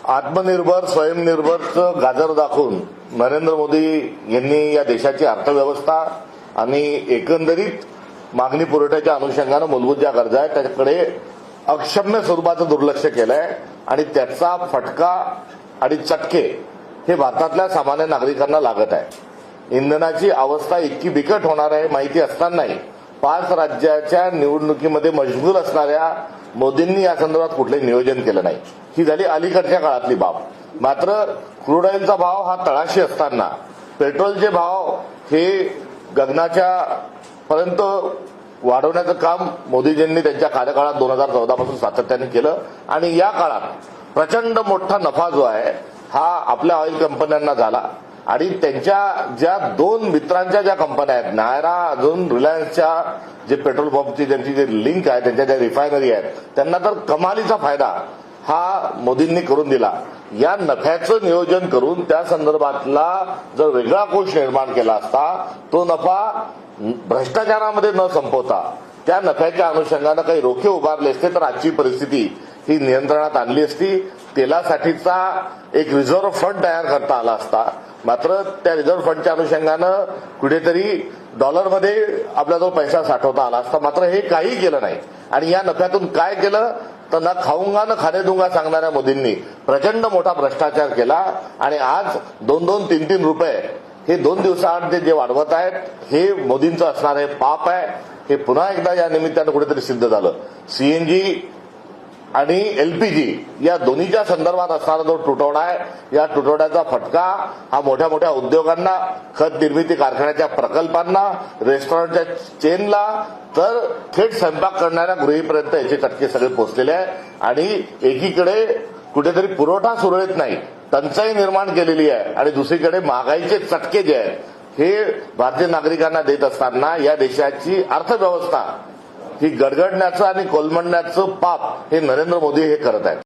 आत्मनिर्भर स्वयंनिर्भरचं गाजर दाखवून नरेंद्र मोदी यांनी या देशाची अर्थव्यवस्था आणि एकंदरीत मागणी पुरवठ्याच्या अनुषंगानं मूलभूत ज्या गरजा आहेत त्याच्याकडे अक्षम्य स्वरूपाचं दुर्लक्ष केलंय आणि त्याचा फटका आणि चटके हे भारतातल्या सामान्य नागरिकांना लागत आहे। इंधनाची अवस्था इतकी बिकट होणार आहे माहिती असतानाही 5 राज्याच्या निवडणुकीमध्ये मशगूल असणाऱ्या मोदींनी या संदर्भात कुठलंही नियोजन केलं नाही। ही झाली अलीकडच्या काळातली बाब। मात्र क्रूड ऑइलचा भाव हा तळाशी असताना पेट्रोलचे भाव हे गगनाच्या पर्यंत वाढवण्याचं काम मोदीजींनी त्यांच्या कार्यकाळात 2014 पासून सातत्याने केलं आणि या काळात प्रचंड मोठा नफा जो आहे हा आपल्या ऑइल कंपन्यांना झाला आणि त्यांच्या ज्या 2 मित्रांच्या ज्या कंपन्या आहेत नायरा अजून रिलायन्सच्या जे पेट्रोल पंपची ज्यांची जे लिंक आहे त्यांच्या ज्या रिफायनरी आहेत त्यांना तर कमालीचा फायदा हा मोदींनी करून दिला। या नफ्याचं नियोजन करून त्या संदर्भातला जर वेगळा कोश निर्माण केला असता तो नफा भ्रष्टाचारामध्ये न संपवता त्या नफ्याच्या अनुषंगानं काही रोखे उभारले असते तर आजची परिस्थिती ही नियंत्रणात आणली असती। तेलासाठीचा एक रिझर्व्ह फंड तयार करता आला असता। मात्र त्या रिझर्व्ह फंडच्या अनुषंगानं कुठेतरी डॉलरमध्ये आपल्याजवळ पैसा साठवता आला असता। मात्र हे काही केलं नाही आणि या नफ्यातून काय केलं तर ना खाऊंगा ना खाणे दूंगा सांगणाऱ्या मोदींनी प्रचंड मोठा भ्रष्टाचार केला आणि आज 2-2, 3-3 रुपये हे 2 दिवसाआड जे वाढवत आहेत हे मोदींचं असणार हे पाप आहे। हे पुन्हा एकदा या निमित्तानं कुठेतरी सिद्ध झालं। सीएनजी आणि एलपीजी या दोन्हीच्या संदर्भात असणारा जो तुटवडा आहे या तुटवड्याचा फटका हा मोठ्या मोठ्या उद्योगांना, खत निर्मिती कारखान्याच्या प्रकल्पांना, रेस्टॉरंटच्या चेनला तर थेट स्वयंपाक करणाऱ्या गृहीपर्यंत याचे चटके सगळे पोहोचलेले आहे आणि एकीकडे कुठेतरी पुरवठा सुरळीत नाही, टंचाई निर्माण केलेली आहे आणि दुसरीकडे महागाईचे चटके जे आहेत हे भारतीय नागरिकांना देत असताना या देशाची अर्थव्यवस्था ही गडगडण्याचं आणि कोलमडण्याचं पाप हे नरेंद्र मोदी हे करत आहेत।